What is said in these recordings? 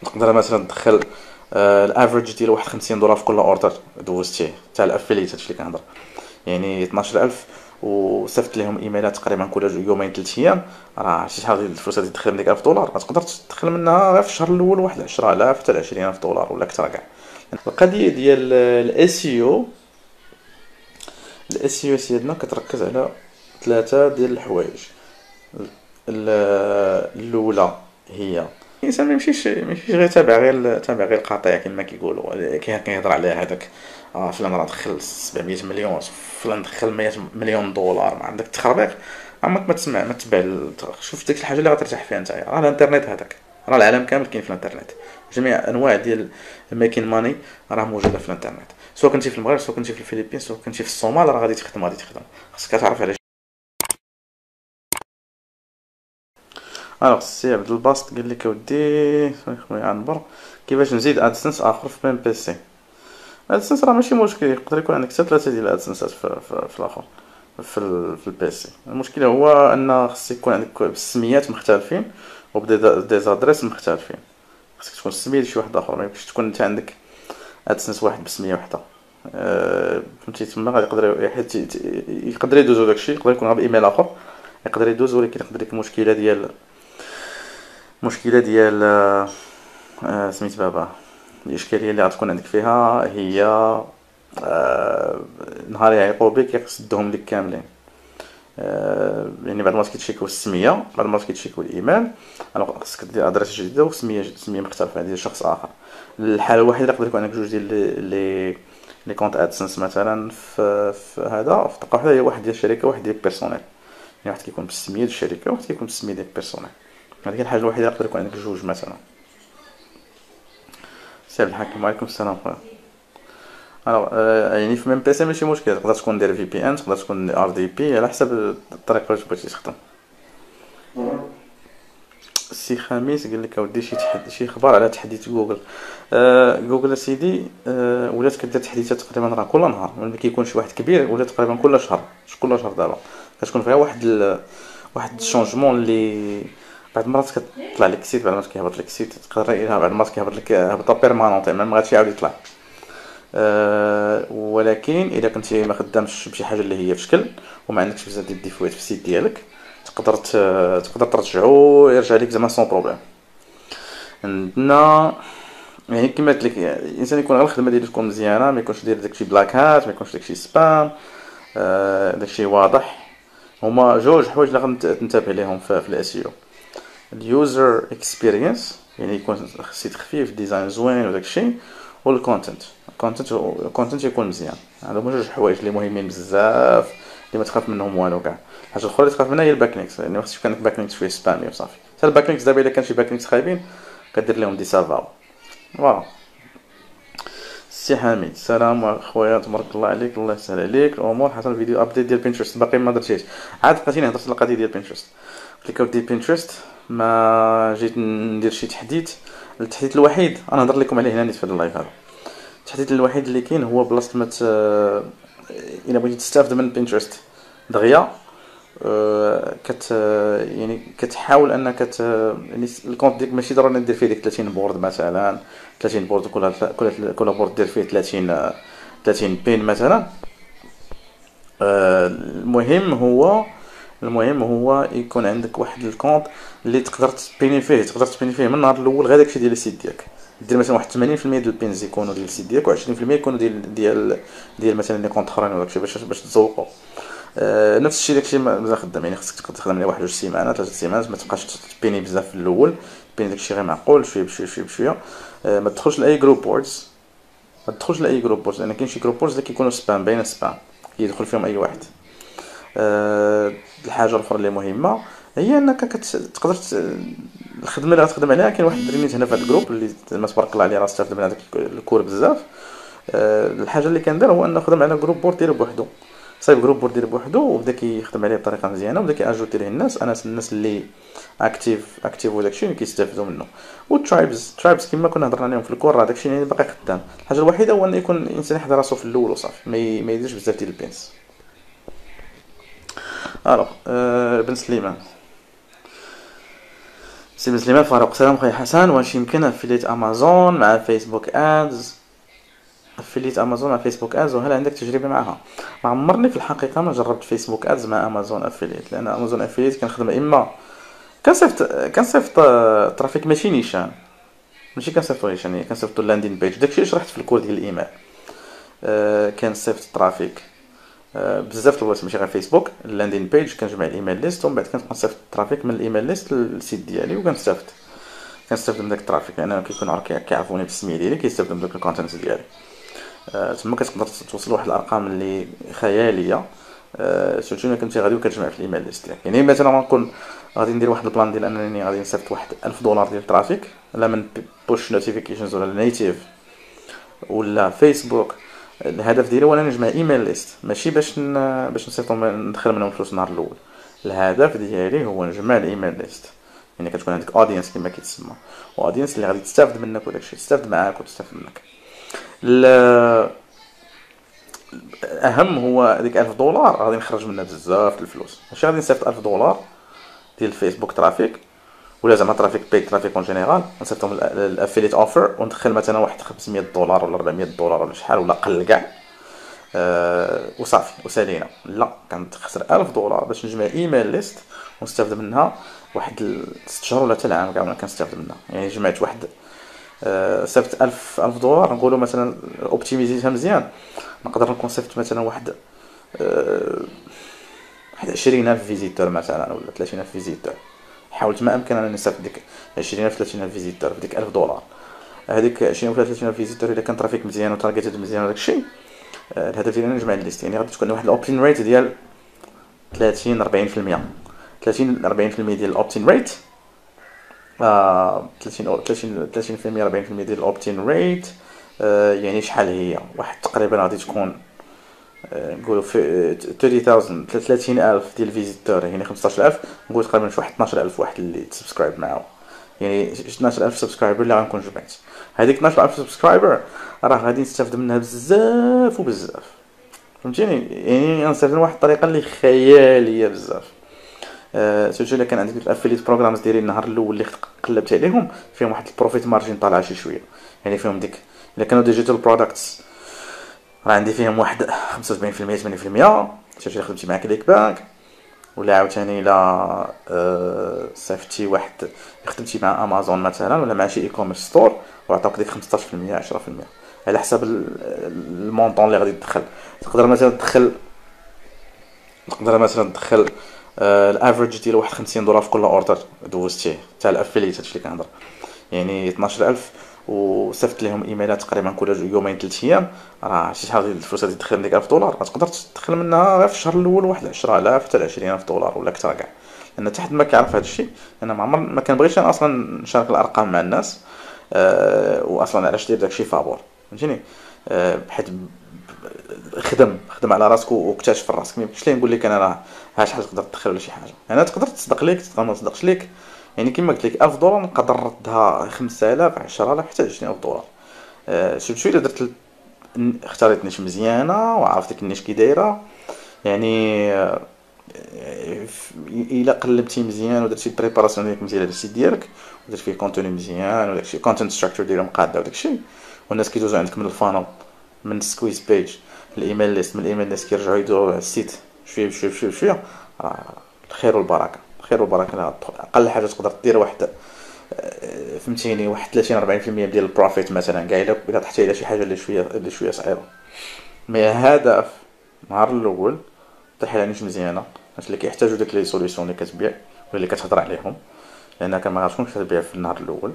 تقدر مثلا تدخل الافريج ديال واحد 50 دولار في كل اوردر دوزتيه تاع الافيليت. هادشي اللي كنهضر يعني 12000 وصيفط لهم ايميلات تقريبا كل يومين 3 ايام. راه شي شحال ديال الفلوس اللي تدخل من ديك 1000 دولار تقدر تدخل منها غير في الشهر الاول واحد 10000 حتى ل 20000 دولار ولا اكثر كاع. القضيه ديال الاس اي او، الاس اي او سيدنا كتركز على ثلاثه ديال الحوايج. الاولى هي الانسان ما يمشيش غير تابع غير القطيع كما كيقولوا، كيهضر عليها هذاك. فلان راه دخل 700 مليون، فلان دخل 100 مليون دولار، ما عندك التخربيق. عمرك ما تسمع ما تتبع شوف ديك الحاجه اللي غترتاح فيها نتايا. راه الانترنت هذاك، راه العالم كامل كاين في الانترنت. جميع انواع ديال الميكين ماني راه موجوده في الانترنت، سواء كنتي في المغرب، سواء كنتي في الفلبين، سواء كنتي في الصومال، راه غادي تخدم. خاصك تعرف على. سي عبد الباسط قال لك اودي خويا عنبر كيفاش نزيد ادسنس اخر في ميم بي سي. ادسنس راه ماشي مشكل، يقدر يكون عندك حتى 3 ديال الادسنسات في الاخر في البي سي. المشكل هو ان خص يكون عندك بالسميات مختلفين وبدي زادريس مختلفين. خصك تكون سميه شي واحد اخر، ما يمكنش تكون انت عندك ادسنس واحد بسميه وحده. فهمتي تما غادي يقدر يدوزو داكشي، يقدر يكون غير بايميل اخر يقدر يدوز، ولكن يقدر ديك المشكله ديال سميت بابا. الاشكاليه اللي غتكون عندك فيها هي نهار يعيقوا بك يقصدهم لك كاملين. يعني بعد ما كيتشيكو السميه، بعد ما كيتشيكو الايميل، انا خصك دير ادريس جديده وسميه مختلفه ديال شخص اخر. الحاله الوحيده اللي يقدر يكون عندك جوج ديال لي كونت ادسنس مثلا في هذا في طاقه واحده، هي واحد ديال الشركه وواحد ديال بيرسونيل. يعني واحد كيكون بالسميه ديال الشركه وواحد كيكون بالسميه ديال بيرسونيل. هذيك الحاجه الوحيده اللي يقدر يكون عندك جوج مثلا. سي عبد الحكيم وعليكم السلام خويا. يعني في ميم بي سي ماشي مشكل، تقدر تكون داير في بي ان، تقدر تكون ار دي بي على حسب الطريقه اللي بغيتي تخدم. السي خميس قال لك اودي شي اخبار على تحديث جوجل. جوجل سيدي ولات كدير تحديثات تقريبا راه كل نهار، ملي كيكون شي واحد كبير ولا تقريبا كل شهر. مش كل شهر دابا كتكون فيها واحد الشونجمون اللي بعض المرات كطلع لك سيت، بعض المرات كيهبط لك سيت، تقدر بعض المرات كيهبط لك هبطه بيرمانونت ما غاديش يعاود يطلع. ولكن اذا كنتي ما خدامش بشي حاجه اللي هي بشكل وما عندكش بزاف ديال الديفوات في السيت ديالك، تقدر ترجعو يرجع لك زعما سون بروبليم. عندنا يعني كما قلت لك الانسان يكون غير الخدمه ديالو تكون مزيانه، ما يكونش داير داكشي بلاك هات، ما يكونش داكشي سبام. داكشي واضح. هما جوج حوايج اللي غنتبه ليهم في الاس او: اليوزر اكسبيرينس، يعني يكون السيت خفيف، ديزاين زوين وداكشي، والكونتنت. الكونتنت يكون مزيان. هادو جوج حوايج اللي مهمين بزاف، اللي ما تخاف منهم والو كاع. الحاجه الاخرى اللي تخاف منها هي الباك لينكس، يعني ما خصش يكون عندك باك لينكس فيه سبامي وصافي. حتى الباك لينكس دابا الا كان شي باك لينكس خايبين كدير لهم دي سافاو. فوالا. سي حميد السلام اخويا، تبارك الله عليك، الله يسهل عليك الامور. حصل فيديو ابديت ديال بينترست باقي ما درتيش. عاد بقيتيني هضرت على القضيه ديال بينترست. قلت لك اودي بينترست ما جيت ندير شي تحديث. التحديث الوحيد انا نهضر لكم عليه هنا نيت في اللايف هذا. التحديث الوحيد اللي كاين هو بلاصه ما الا بغيتي تستافد من بينترست دغيا. كت يعني كتحاول انك يعني الكونت ديك ماشي ضروري دير فيه ديك 30 بورد مثلا. 30 بورد كل بورد دير فيه 30 بين مثلا. المهم هو يكون عندك واحد الكونت اللي تقدر تبيني فيه من النهار الاول غير داكشي ديال السيت ديالك. دير مثلا واحد 80% ديال البينز يكونوا ديال السيت ديالك، و20% يكونوا ديال مثلا لي كونط اخرين وداكشي باش تزوقوا. نفس الشيء داكشي مزال خدام، يعني خصك تخدم عليه واحد 2 سيمانات 3 سيمانات، ما تبقاش تبيني بزاف في الاول. بيني داكشي غير معقول شويه بشويه. ما تدخلش لاي جروب بوردز، لان كاين شي جروب بوردز اللي كيكونوا سبام، باينه سبام يدخل فيهم اي واحد. الحاجه الاخرى اللي مهمه هي انك تقدر الخدمه اللي غتخدم عليها. كاين واحد الدرينيت هنا في هذا الجروب اللي ما تبارك الله عليه راه استافد من هذاك الكور بزاف. الحاجه اللي كندير هو انه خدم على جروب بورد ديالو بوحدو، صايب جروب بورد ديالو بوحدو وبدا كيخدم عليه بطريقه مزيانه، وبدا كياجوتي ليه الناس اللي اكتيف وداكشي اللي كيستافدوا منه. والترايبز كما كنا هضرنا عليهم في الكور، راه داكشي يعني باقي خدام. الحاجه الوحيده هو ان يكون الانسان يحضر راسو في الاول وصافي، ما يديرش بزاف ديال البينس. الوغ بن سليمان سي سليمان فاروق. سلام خويا حسن، واش يمكن افيليت امازون مع فيسبوك ادز؟ افيليت امازون مع فيسبوك ادز، وهل عندك تجربه معها؟ ما عمرني في الحقيقه ما جربت فيسبوك ادز مع امازون افيليت، لان امازون افيليت كنخدم اما كنصيفط ترافيك ماشي نيشان، ماشي كنصيفطو نيشان، يعني كنصيفطو اللاندين بيج، داكشي شرحت في الكور ديال الايميل. كنصيفط ترافيك بزاف الوقت، ماشي غير فيسبوك، اللاندين بيج كنجمع الايميل ليست، ومن بعد كنبقى نصيفط الترافيك من الايميل ليست للسيت ديالي، كنستافد من داك الترافيك، لان كيكونوا كيعرفوني بالسميه ديالي، كيستافدوا من داك الكونتنت ديالي. تما كتقدر توصل واحد الارقام اللي خياليه، سيرتو الا كنتي غادي وكتجمع في الايميل ليست ديالك. يعني مثلا غنكون غادي ندير واحد البلان ديال انني غادي نصيفط واحد $1000 ديال الترافيك، لا من بوش نوتيفيكيشنز ولا نيتيف ولا فيسبوك. الهدف ديالي هو انني نجمع ايميل ليست، ماشي باش نصيفط ندخل منهم فلوس النهار الاول. الهدف ديالي هو نجمع الايميل ليست، يعني كتكون عندك اودينس كما كيتسمى، اودينس اللي غادي تستافد منك وداكشي تستافد معاك وتستافد منك. الاهم هو ديك $1000 غادي نخرج منها بزاف الفلوس، ماشي غادي نصيفط $1000 ديال الفيسبوك ترافيك ولا زعما ترافيك بيك ترافيك اون جينيرال، نصيفطهم الافيليت اوفر وندخل مثلا واحد $500 ولا $400 ولا شحال ولا قل كاع، وصافي وسالينا. لا، كنخسر $1000 باش نجمع ايميل ليست ونستافد منها واحد 6 شهور ولا حتى العام كاع كنستافد منها. يعني جمعت واحد صيفط $1000 نقولوا مثلا اوبتيميزيتها مزيان، نقدر نكون صيفط مثلا واحد 20,000 فيزيتور مثلا ولا 30,000 فيزيتور. حاولت ما امكن انني نصيفط ديك 20,000 30,000 فيزيتور بديك $1000. هذيك 20,000 ولا 30,000 فيزيتور اذا كان ترافيك مزيان وتارجيتد مزيان وداك الشيء، الهدف ديالي نجمع الليست. يعني غادي تكون واحد الاوبتين ريت ديال 30 40%، 30 40% ديال الاوبتين ريت، 30% 40% ديال الاوبتين ريت. يعني شحال هي؟ واحد تقريبا غادي تكون نقولوا في 30,000 ديال الفيزيتور، يعني 15,000، نقول تقريبا في واحد 12,000 واحد اللي تسبسكرايب معاهم، يعني 12,000 سبسكرايبر اللي غنكون جمعت. هذيك 12,000 سبسكرايبر راه غادي نستافد منها بزاف وبزاف، فهمتيني؟ يعني غنستافد من واحد الطريقه اللي خياليه بزاف. سيرتو الا كان عندك الافيليت بروغرامز ديالي النهار الاول اللي قلبت عليهم فيهم واحد البروفيت مارجين طالعه شي شويه، يعني فيهم ديك الا كانوا ديجيتال برودكتس راه عندي فيهم واحد 75% 80%. سيرتو الا خدمتي مع كليك باك ولا عاوتاني الا صيفطتي واحد خدمتي مع امازون مثلا ولا مع شي اي كوميرس ستور وعطاوك ديك 15% 10% على حسب المونطون اللي غادي تدخل. تقدر مثلا تدخل الافريج ديال واحد $50 في كل اوردر دوزتيه تاع الافيليت، هادشي اللي كنهضر. يعني 12,000 وصيفط لهم ايميلات تقريبا كل يومين 3 ايام، راه شحال ديال الفلوس غادي تدخل من ديك $1000 غتقدر تدخل منها غير في الشهر الاول واحد 10,000 حتى $20,000 ولا اكثر كاع. لان حتى حد ما كيعرف هذا الشيء، انا ما كنبغيش انا اصلا نشارك الارقام مع الناس. واصلا علاش دير داكشي فابور، فهمتيني؟ بحيث خدم على راسك واكتشف في راسك. ما يمكنش لي نقول لك انا راه ها شحال تقدر تدخل ولا شي حاجه. انا تقدر تصدق ليك تقدر ما تصدقش ليك، يعني كما قلت لك $1000 نقدر نردها 5,000 10,000 حتى $20,000. سيرتو الا اختاريت نيش مزيانه وعرفتك النيش كي دايره. يعني الا قلبتي مزيان ودرتي بريباراسيون ديالك مزيان للسيت ديالك ودرت فيه كونتوني مزيان وداكشي كونتنت ستراكشر ديالو مقاده وداكشي، والناس كيدوزو عندك من الفانل من السكويز بيج الايميل ليست، من الايميل ليست كيرجعوا يدوروا على السيت شويه بشويه بشويه بشويه، الخير والبركه. الخير والبركه اقل حاجه تقدر دير واحد فهمتيني واحد 30 40% ديال البروفيت مثلا كاع الا طحتي على شي حاجه اللي شويه صعيبه. مي هدف النهار الاول طيح على نيش مزيانه، الناس اللي كيحتاجوا داك لي سوليوشن اللي كتبيع ولا اللي كتهضر عليهم، لانك ما غاتكونش كتبيع في النهار الاول،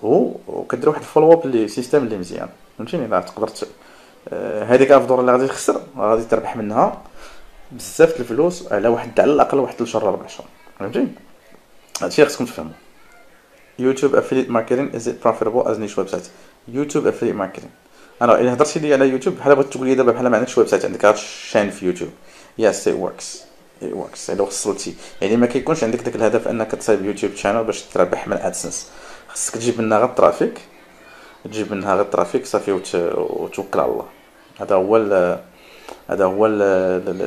وكدير واحد الفولو اب اللي سيستم اللي مزيان، فهمتيني؟ راه تقدر هذيك $1000 اللي غادي تخسر غادي تربح منها بزاف الفلوس على واحد على الاقل واحد 3 شهور 4 شهور، فهمتي؟ هادشي خصكم تفهموا. يوتيوب افيليت ماركتينغ از ات بروفيتابل از نيش ويب سايت؟ يوتيوب افيليت ماركتينغ، انا الا هضرتي لي على يوتيوب بحال بغيت تقول لي دابا بحال ما عندكش ويب سايت عندك غير شان في يوتيوب. يس ات وركس الا وصلتي، يعني ما كيكونش عندك داك الهدف انك تصايب يوتيوب شانل باش تربح من ادسنس، خصك تجيب منها غير الترافيك، صافي وتوكل على الله. هذا هو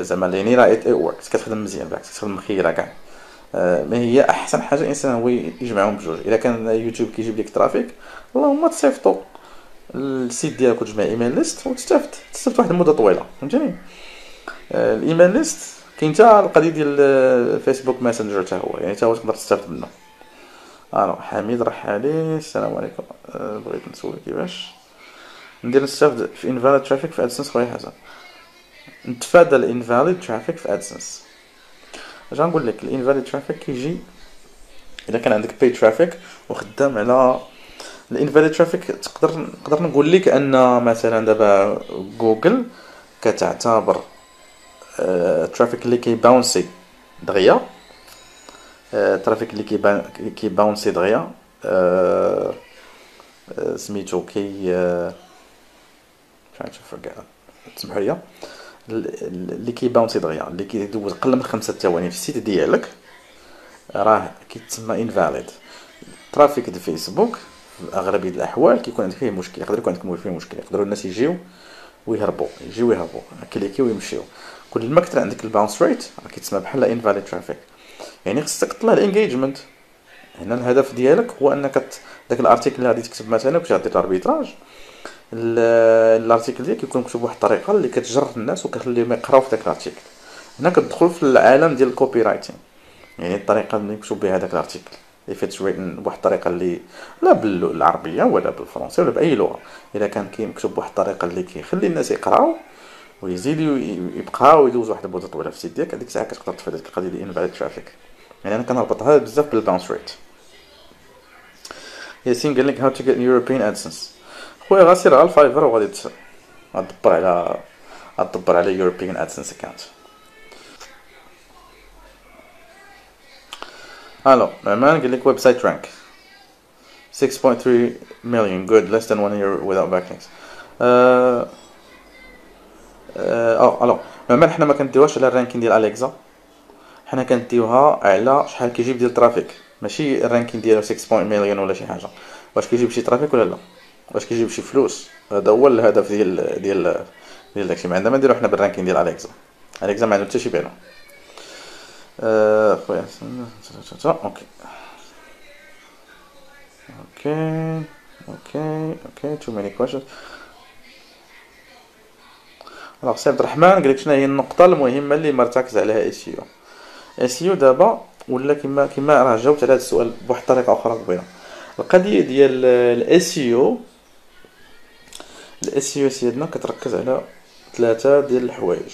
زعما يعني راه ات وركس كتخدم مزيان بالعكس كتخدم خيره كاع. ما هي احسن حاجه الانسان هو يجمعهم بجوج. اذا كان يوتيوب كيجيب لك ترافيك، اللهم تصيفطو السيت ديالك وتجمع ايميل ليست وتستافد واحد المده طويله، فهمتيني. الايميل ليست كاين حتى القضيه ديال فيسبوك ماسنجر حتى هو، يعني حتى هو تقدر تستافد منه. حميد رحالي، السلام عليكم. بغيت نسول كيفاش ندير نستافد في invalid traffic في ادسنس. خويا حسن، نتفادى الانفاليد ترافيك في ادسنس. اش غنقول لك؟ الانفاليد ترافيك كيجي اذا كان عندك باي ترافيك وخدام على الانفاليد ترافيك. نقدر نقول لك ان مثلا دابا جوجل كتعتبر الترافيك اللي كيباونسي دغيا، الترافيك اللي كيباونسي دغيا سميتو كي شنو كاع تسمحوا لي، اللي كيباونسي دغيا، اللي كيدوز اقل من 5 ثواني في السيت ديالك، راه كيتسمى انفاليد. ترافيك د فيسبوك في اغلبيه الاحوال كيكون عندك فيه مشكل، يقدر يكون عندك فيه مشكل، يقدروا الناس يجيو ويهربوا كليكيو ويمشيو. كل ما كثر عندك الباونس ريت راه كيتسمى بحال انفاليد ترافيك. يعني خصك تطلع الانجيجمنت. هنا الهدف ديالك هو انك داك الارتيكل اللي غادي تكتب مثلا كنت غادير الاربيتراج، الارتيكل ديالك يكون مكتوب بواحد الطريقه اللي كتجر الناس وكتخليهم يقراو في داك الارتيكل. هنا كتدخل في العالم ديال الكوبي رايتين، يعني الطريقه اللي مكتوب بها هذاك الارتيكل if it's written بواحد الطريقه اللي لا بالعربيه ولا بالفرنسيه ولا باي لغه، اذا كان مكتوب بواحد الطريقه اللي كيخلي الناس يقراو ويزيدوا يبقاو يدوزوا واحد المده طويله في السيت ديالك، هذيك الساعه كتقدر تفادى ديك القضيه ديال invalid traffic. يعني انا كنربطها بزاف بالباونس ريت. ياسين قال لك how to get European AdSense. خويا غاسير على الفايفر وغادي تدبر على European AdSense account. الو نعمان قال لك ويب سايت رانك 6.3 million good less than 1 year without backlinks. الو نعمان، حنا ما كنديوهاش على الرانكين ديال اليكزا، حنا كنديوها على شحال كيجيب ديال الترافيك، ماشي الرانكين ديالو 6 مليون ولا شي حاجه. واش كيجيب شي ترافيك ولا لا، واش كيجيب شي فلوس. هذا هو الهدف ديال داكشي. ما عندنا ما نديرو حنا بالرانكين ديال اليكزا ما عنده حتى شي بينو. خويا اوكي too many questions. سي عبد الرحمن قال لك شنو هي النقطه المهمه اللي مرتكز عليها اس يو دابا، ولا كما راه جاوبت على هذا السؤال بواحد الطريقه اخرى قبيله. القضيه ديال الاس يو سيدنا كتركز على 3 ديال الحوايج.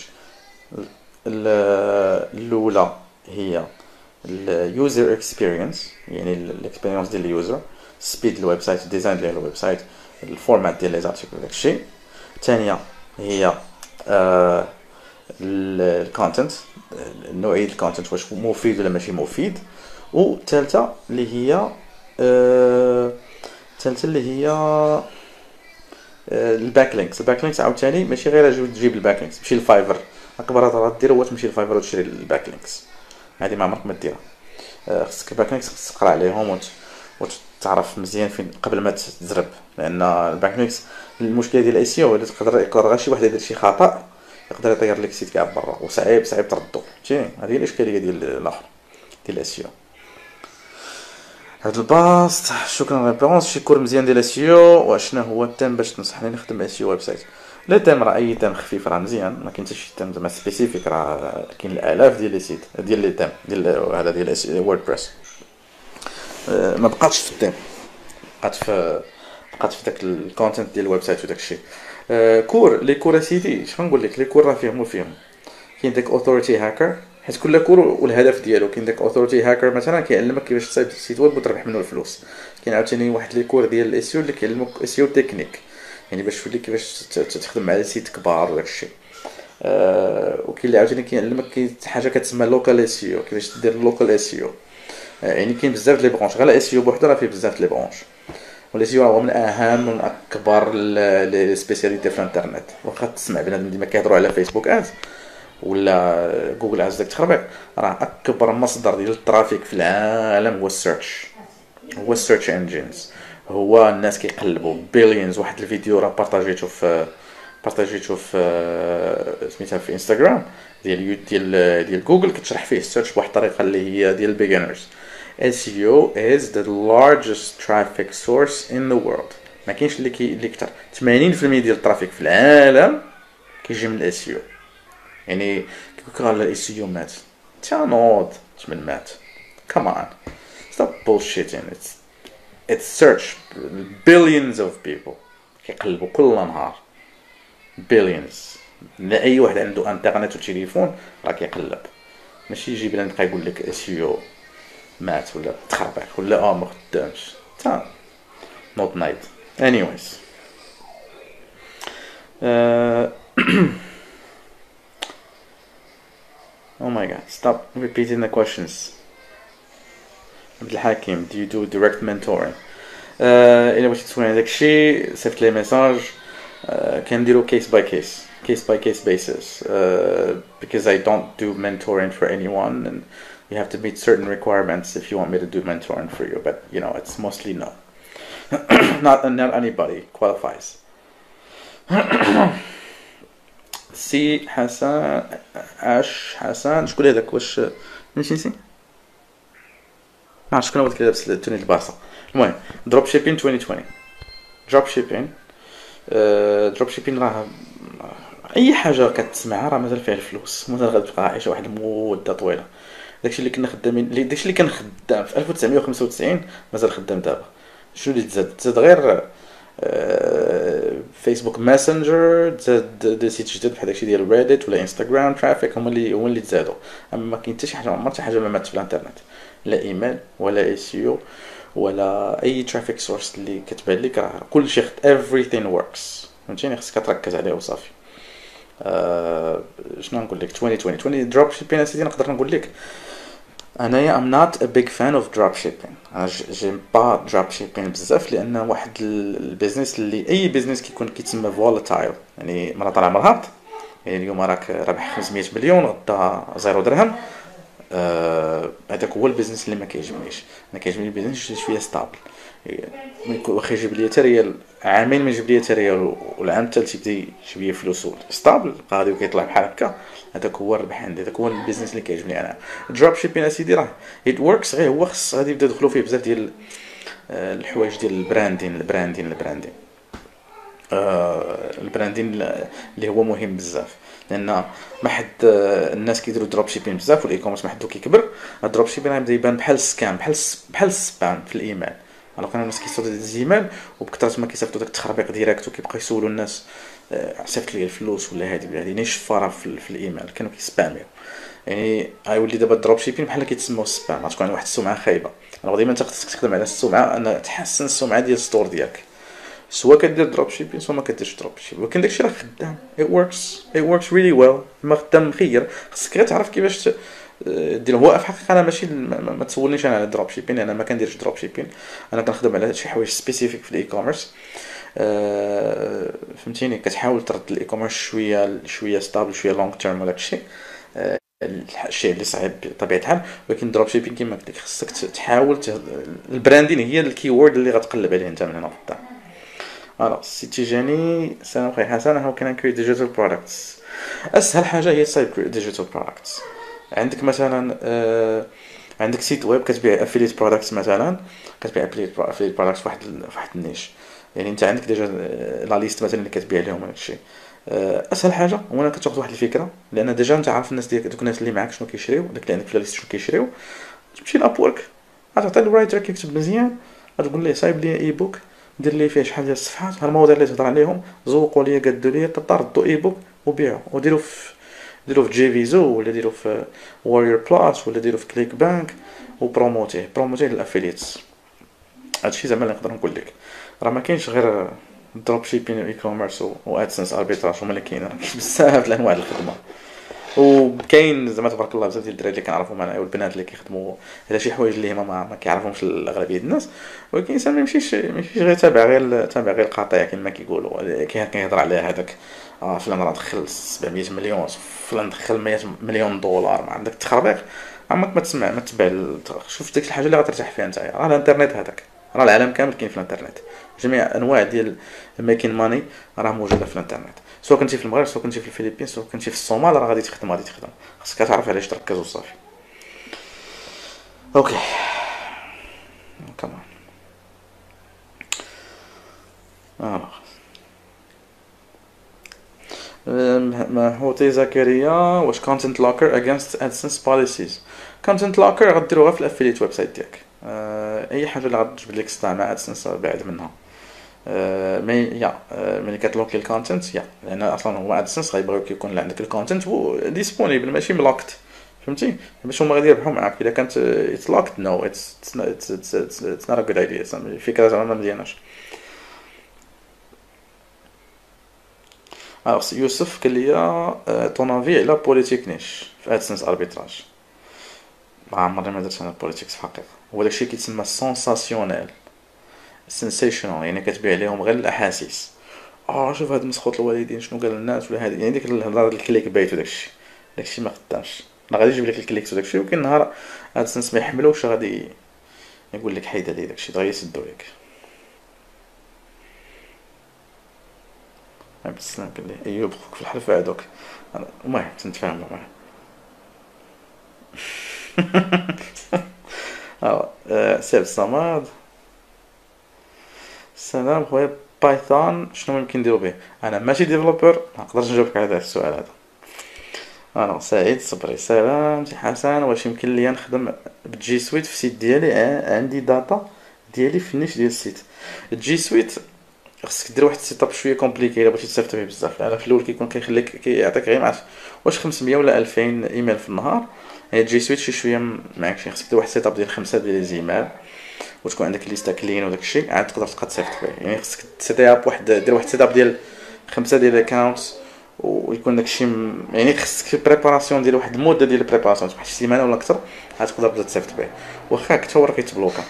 الاولى هي اليوزر اكسبيرينس، يعني الاكسبيرينس ديال اليوزر، سبيد الويب سايت، الديزاين ديال الويب سايت، الفورمات ديال لي زارتيكل داكشي. الثانيه هي الكونتنت، نوعيه الكونتنت واش مفيد ولا ماشي مفيد. والثالثه اللي هي الباك لينكس عاوتاني ماشي غير تجيب الباك لينكس، تمشي للفايفر اكبر هضره دير هو تمشي للفايفر وتشري الباك لينكس. هذه ما عمرك ما ديرها. خصك الباك لينكس خصك تقرا عليهم وتعرف مزيان فين قبل ما تزرب، لان الباك لينكس المشكله ديال الاس او تقدر غير شي واحد يدير شي خطا يقدر يطير لك السيت كاع برا، وصعيب تردو. فهمتي، هذه هي الاشكاليه ديال الاخر ديال الاس او. هاد الباست شكرا ريبونس شي كور مزيان ديال اس او. واشنا هو التيم باش تنصحني نخدم اس او ويب سايت؟ لا تيم راه اي تيم خفيف راه مزيان، ما كاين حتى شي تيم زعما سبيسيفيك، راه كاين الالاف ديال لي سيت ديال لي تيم ديال هذا ديال ووردبريس. ما بقاتش في التيم، بقات في داك الكونتنت ديال الويب سايت وداك الشيء. كور لي كور سيتي اش غنقول لك، لي كور راه فيهم كاين داك اوثوريتي هاكر، حيت كل كور والهدف ديالو. كاين داك اوثوريتي هاكر مثلا كيعلمك كيفاش تصايب سيت ويب وتربح منه الفلوس. كاين عاوتاني واحد لي كور ديال الاس او اللي كيعلمك اس او تكنيك، يعني باش تولي كيفاش تخدم مع سيت كبار وداك الشيء. وكاين اللي عاوتاني كيعلمك حاجه كتسمى لوكال اس او، كيفاش دير لوكال اس او. يعني كاين بزاف لي برونش، غير الاس او بوحدو راه فيه بزاف لي برونش. والاس او هو من اهم من اكبر لي سبيسياليتي في الانترنت. واخا تسمع بنادم ديما كيهضروا على فيسبوك ادز ولا جوجل ادز داك التخربيق، راه اكبر مصدر ديال الترافيك في العالم هو السيرش انجينز. هو الناس كيقلبوا بليونز. واحد الفيديو راه بارطاجيتو في سميتها في انستغرام ديال جوجل، كتشرح فيه السيرش بواحد الطريقه اللي هي ديال البيجنرز. SEO is the largest traffic source in the world. ما كاينش اللي كتر 80% ديال الترافيك في العالم كيجي من الاس يو. يعني قال الاس يو مات، تنوض من مات. come on, stop bullshitting. it's search. billions of people كيقلبوا كل نهار، billions. لا اي واحد عنده انترنت وتليفون راه كيقلب، ماشي يجي بلا نبقى يقول لك اس يو مات ولا تخربق ولا ما خدامش. تا نوت نايت. anyways oh my god, stop repeating the questions. عبد الحكيم, do you do direct mentoring? إلا بغيتي تسولني على داكشي صيفط لي ميساج. كنديرو case by case basis, because I don't do mentoring for anyone, and you have to meet certain requirements if you want me to do mentoring for you, but you know, it's mostly no. not anybody qualifies. سي حسن حسن شكون هذاك؟ واش نسيتي؟ ما عرفتش شكون هو اللي لابس التوني البارسا. المهم دروب شيبين 2020. دروب شيبين راه اي حاجه كتسمعها راه مازال فيها الفلوس، مازال غتبقى عايشه واحد المده طويله. داكشي اللي كنا خدامين، داكشي اللي كان خدام في 1995 مازال خدام دابا. شنو اللي تزاد غير فيسبوك ماسنجر، تزاد سيت جديد بحال داكشي ديال ريديت ولا انستغرام ترافيك، هما اللي تزادوا. اما ما كاين حتى شي حاجه، ما حتى حاجه ما ماتت في الانترنت، لا ايميل ولا اس يو ولا اي ترافيك سورس اللي كتبان لك، راه كلشي everything works. فهمتيني؟ خصك تركز عليه وصافي. شنو نقول لك؟ 2020 دروب شيبين اسيدي. نقدر نقول لك انايا I'm not a big fan of drop shipping. انا جيم با drop shipping بزاف، لان واحد البيزنس اللي اي بيزنس كيتسمى volatile، يعني مرة طالع مرة هابط. يعني اليوم راك رابح 500 مليون، غدا 0 درهم. هذاك هو البيزنس اللي ما كيعجبنيش. انا كيعجبني البيزنس شويه ستابل، واخا يجيب لي حتى ريال عامين ما يجيب لي حتى ريال، والعام الثالث يبدا يجيب لي فلوس ستابل غادي وكيطلع بحال هكا. هذاك هو الربح عندي، هذاك هو البيزنس اللي كيعجبني انا. دروب شيبين اسيدي راه ات وركس، غير هو خص غادي يبدا يدخلوا فيه بزاف ديال الحوايج ديال البراندين اللي هو مهم بزاف، لان ما حد الناس كيديروا دروب شيبين بزاف والاي كوميرس ما حدو كيكبر. الدروب شيبين غيبدا يبان بحال السكام، بحال السبام في الايميل. alors كانوا الناس كيصيفطوا دي زيميل، وبكثرة ما كيصيفطوا داك التخربيق ديريكت، وكيبقاو يسولوا الناس صيفط لي الفلوس ولا هادي ولا هادي، نشفاره في الايميل، كانوا كيسباميو. يعني غيولي دابا الدروب شيبين بحال كيتسموا السبام، غتكون واحد السمعه خايبه. ديما انت خصك تخدم على السمعه، ان تحسن السمعه ديال الستور ديالك، سواء كدير دروب شيبين سواء ما كديرش دروب شيبين. ولكن داكشي راه خدام، it works really well. ما خدام مخير، خصك غير تعرف كيفاش دير. هو في الحقيقه انا ماشي ما تسولنيش انا على دروب شيبين، انا ما كنديرش دروب شيبين. انا كنخدم على شي حوايج سبيسيفيك في الاي كوميرس. فهمتيني؟ كتحاول ترد الاي كوميرس شويه ستابل، شويه لونغ تيرم، ولا الشيء الشيء اللي صعيب بطبيعه الحال. ولكن دروب شيبين كيما قلت لك خصك تحاول البراندين هي الكي وورد اللي غتقلب عليه انت من هنا لقدام. الوغ سي تيجاني السلام عليكم حسن. هاو كان كريت ديجيتال برودكتس؟ اسهل حاجه هي سايت ديجيتال برودكتس. عندك مثلا عندك سيت ويب كتبيع افيليت برودكتس، مثلا كتبيع افيليت برودكتس واحد النيش. يعني انت عندك ديجا لا ليست مثلا اللي كتبيع لهم هذاك الشيء. اسهل حاجه هو انك تاخذ واحد الفكره، لان ديجا انت عارف الناس ديالك، دوك الناس اللي معاك شنو كيشريو، داك اللي عندك في لا ليست شنو كيشريو. تمشي لابورك، غتعطي الرايتر كيكتب مزيان، غتقول ليه صايب لي اي بوك، دير لي فيه شحال ديال الصفحات، ها المواضيع اللي تهضر عليهم، زوقوا لي قادوا لي ردوا اي بوك وبيعوا، وديروا في جي فيزو، ولا ديروا في واريور بلاس، ولا ديروا في كليك بانك، وبروموتيه للافيليتس. هادشي زعما اللي نقدر نقول لك. راه ما كاينش غير دروب شيبين واي كوميرس وادسنس اربيتراج، هما اللي كاينين. بزاف د الانواع الخدمه، وكاين زعما تبارك الله بزاف ديال الدراري اللي كنعرفهم انا والبنات اللي كيخدموا على شي حوايج اللي هما ما كيعرفوهمش الاغلبيه الناس. ولكن الانسان ما يمشيش غير تابع غير القطيع كما كيقولوا. كيهضر على هذاك فلان راه دخل 700 مليون، فلان دخل 100 مليون دولار، ما عندك تخربيق. عمرك ما تسمع ما تتبع شوف ديك الحاجه اللي غترتاح فيها نتايا. راه الانترنت هذاك راه العالم كامل كاين في الانترنت، جميع انواع ديال ميكين ماني راه موجوده في الانترنت، سواء كنتي في المغرب سواء كنتي في الفلبين سواء كنتي في الصومال، راه غادي تخدم خاصك تعرف علاش تركز وصافي. اوكي كمان هوتي زكريا، واش كونتنت لوكر اجينست ادسنس بوليسيز؟ كونتنت لوكر غديروها في الافيليت ويب سايت ديالك، اي حاجه اللي غتجبد لك ستار مع ادسنس بعد منها. مي يا ملي كتلوكي الكونتنت يا، لان اصلا هو ادسنس غيبغيوك يكون عندك الكونتنت ديسپونيبل ماشي ملوكت، فهمتي؟ باش هما غادي يربحوا معاك. الا كانت اتس لوكت نو اتس نوت ا جود ايديا، الفكره زعما ما مزياناش. يوسف قال لي طون افي على بوليتيك نيش في ادسنس اربيتراج. ما عمرني ما درت انا بوليتيكس في الحقيقه، هو داكشي كيتسمى سونساسيونيل سنسيشنال، يعني كتبيع لهم غير الاحاسيس. شوف هاد مسخوط الوالدين شنو قال الناس، ولا هادي يعني ديك الهضره ديال الكليك بايت وداكشي ما خدامش، راه غادي يجيب لك الكليكس وداكشي، ولكن نهار ادسنس ما يحملوش غادي يقول لك حيد عليه داكشي دغيا يسدو لك. عبد السلام قال لي ايوب خوك في الحلفه هادوك، المهم تنتفاهموا معاه. سير الصماد، السلام خويا، بايثون شنو ممكن نديرو به؟ انا ماشي ديفلوبر، ما نقدرش نجاوبك على هذا السؤال هذا. انا سعيد صبري، سلام سي حسن، واش يمكن ليا نخدم بجي سويت في السيت ديالي؟ عندي داتا ديالي في النيش ديال السيت. جي سويت خصك دير واحد السيت اب شويه كومبليكي الا بغيتي تصيفط فيه بزاف، لان في الاول كيكون كيخليك كيعطيك غير معرف واش 500 ولا 2000 ايميل في النهار. يعني جي سويت شي شويه معاك، شي خصك دير واحد السيت اب ديال 5 ديال الايميل، وتكون عندك ليستا كلين وداك الشيء عاد تقدر تبقى تصيفط فيه. يعني خصك سيتي اب واحد، دير واحد سيت اب ديال 5 ديال الاكونتس، ويكون داكشي يعني خصك بريباراسيون ديال واحد المده ديال البريباراسيون واحد السيمانه ولا اكثر عاد تقدر تبدا تصيفط به، واخا حتى هو راه كيتبلوكا.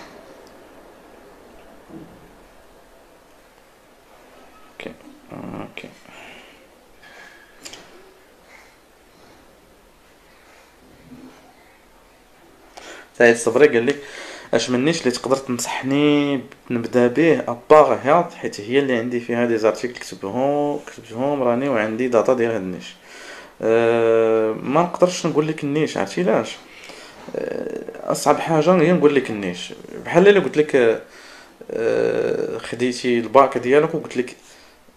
اوكي اوكي سعيد الصبري قال لك اش منيش اللي تقدر تنصحني نبدا به اباغ هيلث، حيت هي اللي عندي فيها دي زارتيكل كتبتهم راني وعندي داتا ديال هاد النيش. ما نقدرش نقول لك النيش، عرفتي علاش؟ اصعب حاجه هي نقول لك النيش، بحال الا قلت لك خديتي الباك ديالك وقلت لك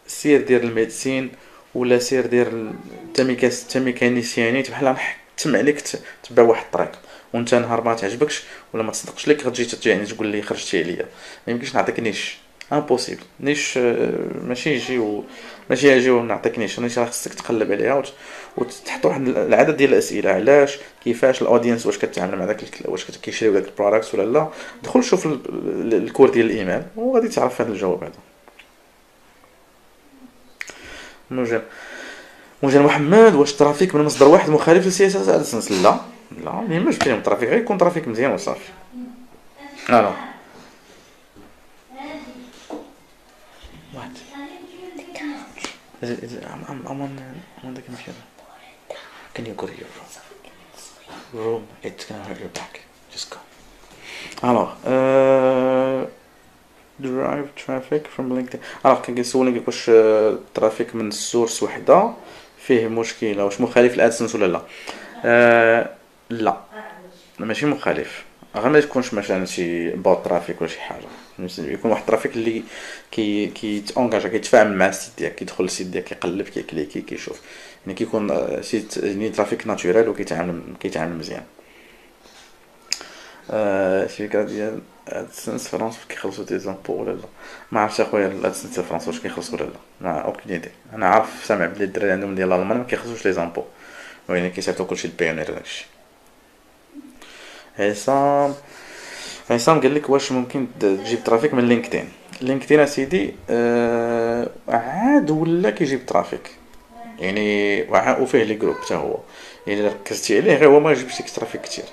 سير دير الميديسين ولا سير دير انت ميكانيسياني، بحال نحتم عليك تبع واحد الطريق، وانت نهار ما تعجبكش ولا ما تصدقش لك غتجي يعني تقول لي خرجتي عليا. ما يمكنش نعطيك نيش، امبوسيبل. نيش ماشي يجيو، ماشي يجيو نعطيك نيش راه خصك تقلب عليها وتحط واحد العدد ديال الاسئله، علاش كيفاش الاودينس، واش كتعامل مع داك واش كيشريو داك البرودكت ولا لا. دخل شوف الكور ديال الايميل وغادي تعرف هذا الجواب هذا. موجب محمد، واش الترافيك من مصدر واحد مخالف للسياسات ادسنس؟ لا لا، ما يهمش كاين الترافيك، غير يكون ترافيك مزيان وصافي. الو وات I'm on the computer. Can you go to your room? It's gonna hurt your back. Just go. Alors, drive traffic from LinkedIn. Alors كان كيسولني واش الترافيك من السورس وحده فيه مشكله، واش مخالف للادسنس ولا لا؟ لا ماشي مخالف، غير ما يكونش مثلا شي بوت ترافيك ولا شي حاجه، يكون واحد الترافيك اللي كيتونجاجا كيتفاعل مع السيت ديالك، كيدخل للسيت ديالك كيقلب كيكليكي كيشوف، يعني كيكون سيت يعني ترافيك ناتورال وكيتعامل مزيان. الشركه ديال ادسنس فرنسا كيخلصوا دي زامبو ولا لا؟ ما عرفتش اخويا الادسنس ديال فرنسا واش كيخلصوا ولا لا، ما اوكي ايدي. انا عارف سامع بلي الدراري عندهم ديال الالمان ما كيخلصوش لي زامبو، وين كيصيفطوا كلشي البيونير داكشي. عصام قال لك واش ممكن تجيب ترافيك من لينكدين؟ لينكدين اسيدي عاد ولا كيجيب ترافيك، يعني وفيه لي جروب حتى هو، يعني ركزتي عليه غير هو ما يجيبش لك ترافيك كتير،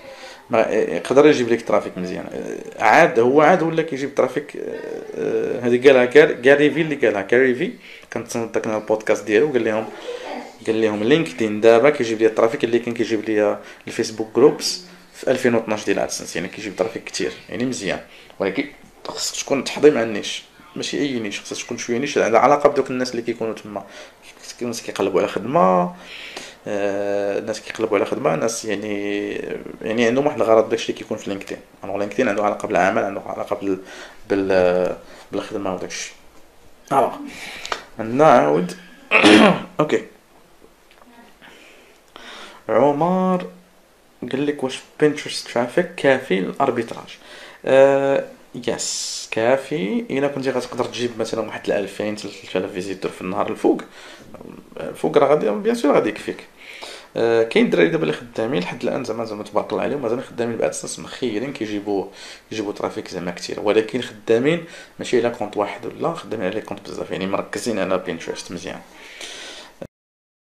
ما يقدر يجيب لك ترافيك مزيان. عاد ولا كيجيب ترافيك. هذه قالها كاريفي، اللي قالها كاريفي كنت ضحكنا البودكاست ديالو، قال لهم لينكدين دابا كيجيب لي الترافيك اللي كان كيجيب لي الفيسبوك جروبس في 2012 ديال ادسنس، يعني كيجيب ترافيك كتير يعني مزيان، ولكن خصك تكون تحضي مع النيش، ماشي اي نيش، خصك تكون شويه نيش عندها علاقه بدوك الناس اللي كيكونوا تما. الناس كيقلبوا على خدمه، الناس كيقلبوا على خدمه، ناس يعني عندهم واحد الغرض. داكشي اللي كيكون في لينكدين، انا لينكدين عنده علاقه بالعمل، عنده علاقه بالخدمه وداكشي. الوغ نعاود. اوكي. عمر قال لك واش بنترست ترافيك كافي للاربيتراج؟ يس كافي. الا كنتي غتقدر تجيب مثلا واحد 2000 حتى 3000 فيزيتور في النهار الفوق، الفوق راه غادي بيان سور غادي يكفيك. كاين الدراري دابا اللي خدامين لحد الان زعما تبارك الله عليهم، مازال خدامين بعد السنس مخيرين، كيجيبوا ترافيك زعما كتير، ولكن خدامين ماشي على كونت واحد ولا خدامين على كونت بزاف، يعني مركزين على بينترست مزيان.